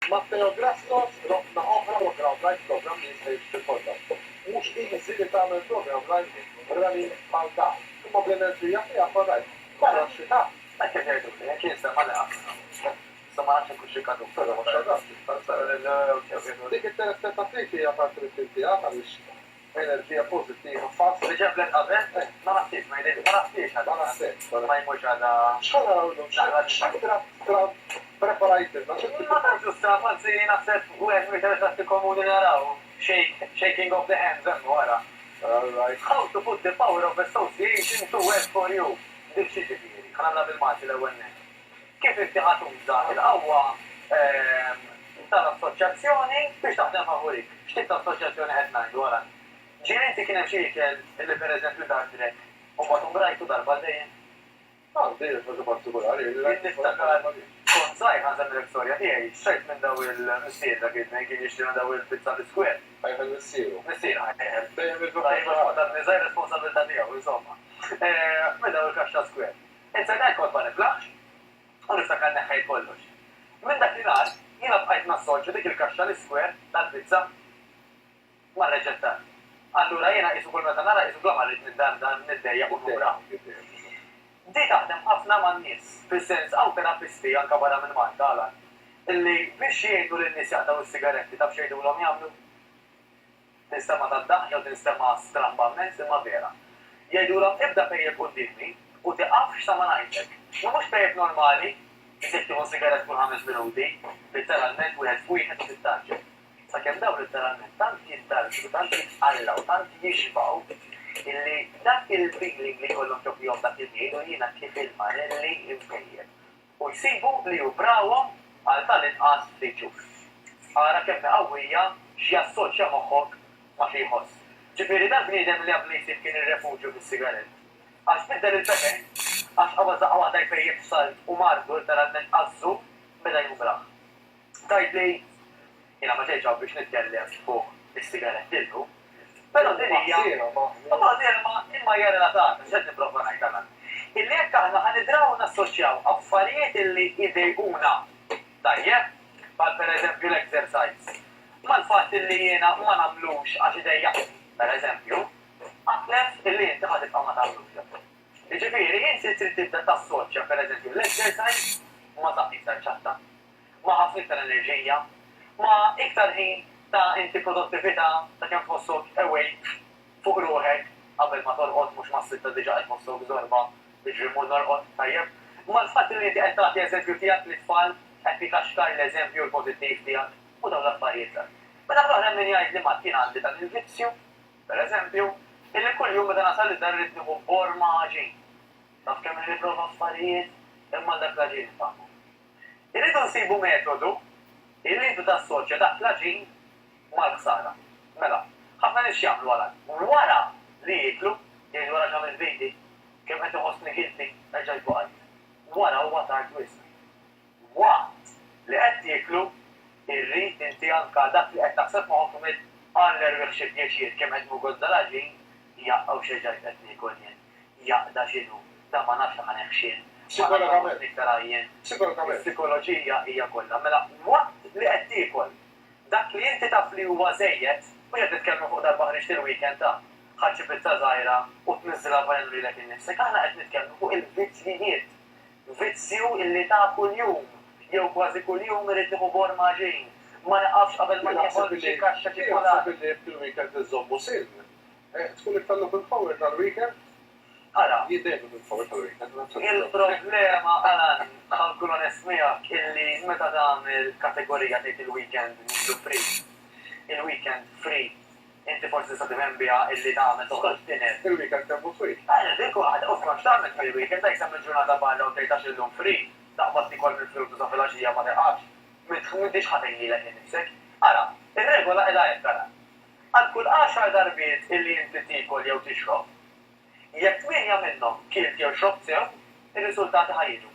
Matteo Grassos, roħna oħra program live program li jistajt fil-podcast. Mux easy li tagħmel program live running bħal da. Imma bl-enerġija fiha parraj. Barra xita. Ma kif jgħidu li kien sema li għamna. Sema għaxin kuxi kadu Però ma xadat. Dik it-telespettativ hija parti mit-tintija għaliex enerġija pożittiva fast. Li ġeblet qabel, ma naħtiex, ma jgħidu, ma naħtiex Ma għadha. naħseb. Ma jmux għadha. X'għara preparajt Ma nafx sta forsi naħseb u għed mi komuni naraw. Shaking of the hands hemm wara. How to put the power of association to work for you. Dik xi ġifieri, ħanamla bil-Malti l-ewwel net. Kif inti ħatuża il-qawwa tal-assoċjazzjoni biex taħdem favorik. X'tib ta' assoċjazzjoni qed ngħidu wara. Ġienti kien hemm xi ikel illi pereżempju darbek u mbagħad umbrajtu darba dejjem. Dejjem ħaġa partikolari. Jien niftakar kont żgħir ħanżem l-istorja tiegħi, xejt minn daw il-missier dak kien jixtri daw il-pizza biskwet. Ħajħel nissiru. Missier ħajħel. Dejjem Tajba żgħir responsabilità tiegħu insomma. Minn daw il-kaxxa skwet. Insejn kont ma niflaħx u niftakar neħħejt kollox. Minn dak li nar jiena bqajt nassoċju dik il-kaxxa l-iskwer tal-pizza ma rreġettat. Allura jiena qisu kull meta nara qisu bla marrid minn dan niddejja u nura. Di taħdem ħafna man-nies, fis-sens hawn terapisti anke barra minn Malta għalan, illi biex jgħidu lin-nies jaqtaw is-sigaretti taf x'jgħidulhom jagħmlu. Tinstema' tad-daħ jew tinstema' strambament imma vera. Jgħidulhom ibda pejjeb qudiemi u tiqaf x'sa ma ngħidlek. Mhux pejjeb normali, isib tieħu sigaret kull 5 minuti, literalment wieħed f'wieħed tittaġġel. Sakemm dawn literalment tant jittarġu, tant jitqallaw, tant jixbaw, illi dak il-feeling li kollhom ġobihom dak il-jgħidu jiena kif il-marelli impejjed. U jsibu li jubrawhom għal tal-inqas li ġuf. Ara kemm qawwija x'jassoċja moħħok ma' xi jħoss. Ġifieri dan bniedem li qabel jsib kien ir-refuġju fis-sigaret. Għax biddel il-pepe, għax qabel daqqa waħda jpejjeb salt u mardu literalment qazzu beda jubraħ. Tajt li jiena ma ġejġaw biex nitkellem fuq is-sigaret illu. Però din hija imma hija relatata, x'qed nipprova ngħid aħna. Illi hekk aħna ħanidraw nassoċjaw affarijiet illi jdejquna tajjeb, bħal pereżempju l-exercise. Mal-fatt illi jiena ma nagħmlux għax idejjaqni, pereżempju, għaqlef illi inti ħad tibqa' ma tagħmlux. Jiġifieri inti trid tibda tassoċja pereżempju l-exercise ma ta' iktar ċatta, ma ħafna iktar enerġija, ma iktar ħin ta' inti produttività ta' kemm tħossok awake fuq ruħek qabel ma torqod mhux ma' sitta diġà qed tħossok żorba biġri norqod tajjeb. Ma l-fatt li inti qed tagħti eżempju tiegħek lit-tfal qed tikaxkar l-eżempju l-pożittiv tiegħek u dawn l-affarijiet. Meta aħna min jgħid li ma kien għandi dan il-vizzju, pereżempju, illi kuljum meta nasal id-dar irid nieħu borma ġin. Taf kemm nipprova affarijiet imma dak l-ġin tagħhom. Irridu nsibu metodu illi intu tassoċja dak l-ġin mal-ħsara. Mela, ħafna nies jagħmlu wara li jiklu, jgħidu wara ġamil vidi, kemm qed iħossni guilty, nerġa' jbuqgħod. Wara huwa tard wisq. Waqt li qed jiklu, irrid inti anke dak li qed taħseb magħhom għaller wieħed pjaċir kemm qed mugod dal-ġin, jaqgħu xi ġajt qed niekol jien. Jaqda x'inhu, da ma nafx ħaneħxin. Sikologament. Is-psikoloġija hija kollha. Mela, waqt li qed tiekol dak li inti taf li huwa żejjed, u qed nitkellmu fuq darba ħriġt il-weekend ta' ħaġġi pizza żgħira u tniżilha bajn lilek innifsek. Aħna qed nitkellmu fuq il-vizzjijiet. Vizzju illi ta' kuljum, jew kważi kuljum irid tieħu borma ġejn. Ma naqafx qabel ma nieħol xi kaxxa ċikolata. Fil-weekend iżommu silm. Tkun iktar bil-power tal-weekend? Ara, Jiddejmu bil-power tal-weekend. il-problema għalan għal-kun onest miegħek illi meta tagħmel kategorija tgħid il-weekend mhux free. Il-weekend free. Inti forsi sa timembija illi tagħmel toħroġ dinner. Il-weekend temmu free. Dik waħda u tkunx tagħmel fil-weekend dak sem il-ġurnata barra u tgħidx illum free. Taqbad tikol mill-frutu ta' filgħaxija ma teqgħodx. M'intix ħatejjilek innifsek. Ara, ir-regola qiegħda hekk ara. Għal kull 10 darbiet illi inti tikol jew tixrob, jekk 8 minnhom kielt jew xrobt sew, ir-riżultati ħajjiġu.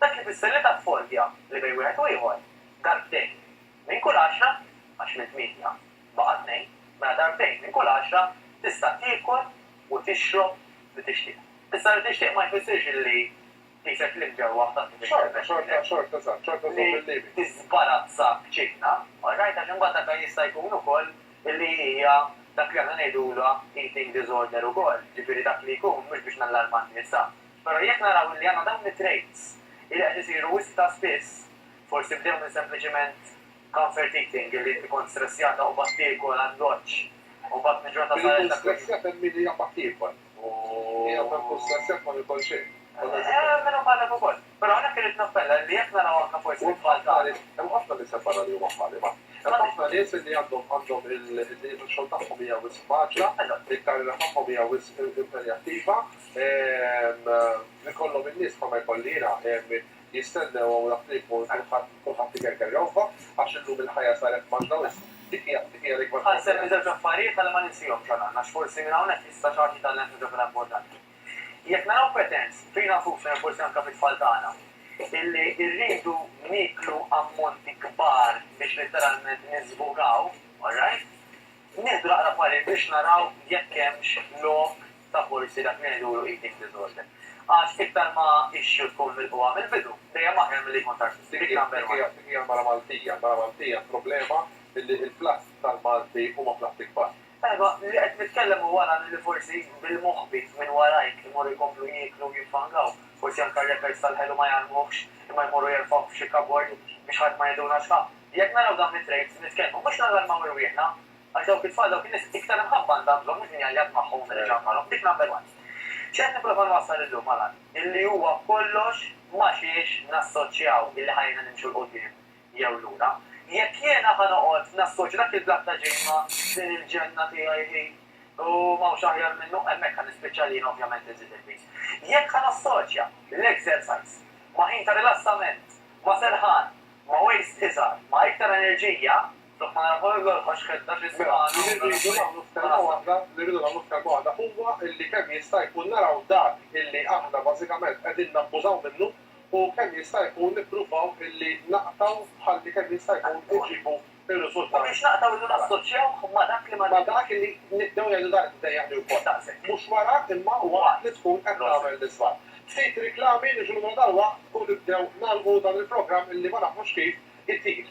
Dak ifisser li ta' fordja li bejn wieħed u ieħor darbtejn. Minn kull 10 għax minn 8 baqa' 2, mela darbtejn minn kull 10 tista' tiekol u tixrob li tixtieq. Issa li tixtieq ma jfissirx illi tisek li ġewwa Xorta żgħar bil-limit. Tizbarazza b'ċikna, alright, għax imbagħad dak jista' jkun ukoll illi hija dak li għandna ngħidulha eating disorder ukoll, ġifieri dak li jkun mhux biex nallarma n-nisa. Però jekk naraw li għandna dawn it-traits illi qed isiru wisq spiss, forsi bdew minn sempliċement comfort eating illi tkun stressjata u bad tiekol għand-doċċ u bad miġġorta Bil-kun stressjat hemm min hija pakkiebel. Hija tkun stressjat ma jkun xejn. Menu bħalek ukoll. Però għana kienet nappella li jekk naraw anke forsi tfal tagħna. Hemm ħafna nies barra li huma ħalima. Hemm ħafna nies li għandhom il-xogħol tagħhom hija wisq faċla, il-karriera tagħhom hija wisq impenjattiva. Ikollhom in-nies bħalma jkollina jistennew dak li jkun kulħadd igerger jowfa għax illum il-ħajja saret maġna wisq. Dik hija l-ikbar. Ħassem iżewġ affarijiet ħalli ma ninsihom xogħol għax forsi minn hawnhekk jista' xi ħaġa tal-hemm ġo fil-importanti. Jekk naraw patterns, fina nfusna forsi anke fit-tfal tagħna, illi rridu niklu ammonti kbar biex letteralment niżbugaw, alright? Nieħdu naqra pari biex naraw jekk hemmx lok ta' forsi dak li ngħidulu eating disorder. Għax iktar ma ixxu tkun mill-qwa mill-bidu, dejjem aħjar milli jkun tarsi. Dik hija mara Maltija, problema illi il-platt tal-Malti huma platti kbar. Eba, li qed nitkellem wara li forsi bil-moħbit minn warajk imorru jkomplu jieklu jiffangaw, forsi anke jekk jistalħelu ma jarmux, imma jmorru jerfgħu f'xi kabord biex ħadd ma jgħidulna x'ħab. Jekk naraw dan mit-traits nitkellmu mhux nalarmaw irwieħna, għax dawk it-tfal dawk in-nies iktar imħabba għandhom mhux injaljat magħhom nerġa' magħhom. Dik number one. X'qed nipprova nwassal illum malan, illi huwa kollox ma xiex nassoċjaw illi ħajna nimxu l-qudiem jew lura. Jekk jiena ħanoqgħod nassoċja dak il-blatt ta' ġejma din il-ġenna tiegħi u m'hawnx aħjar minnu hemmhekk ħa nispiċċalin ovvjament iżid il-pis. Jekk ħanassoċja l-exercise ma' ħin ta' rilassament, ma' serħan, ma' waste iżgħar, ma' iktar enerġija, tok ma naraw il-għolħox xedda Nirridu nagħmlu f'kelma waħda huwa illi kemm jista' jkun naraw dak illi aħna bażikament qegħdin nabbużaw minnu u kemm jista' jkun nippruvaw illi naqtaw ħalli kemm jista' jkun iġibu ir-riżultat. Biex naqtaw illu nassoċjaw ma' dak li Ma dak illi nibdew jgħidu dak dejjaħli wkoll daqshekk. Mhux wara imma waqt li tkun qed tagħmel l-isfar. Ftit riklami niġu dalwa u nibdew nagħlqu dan il-programm illi ma nafhux kif ittik.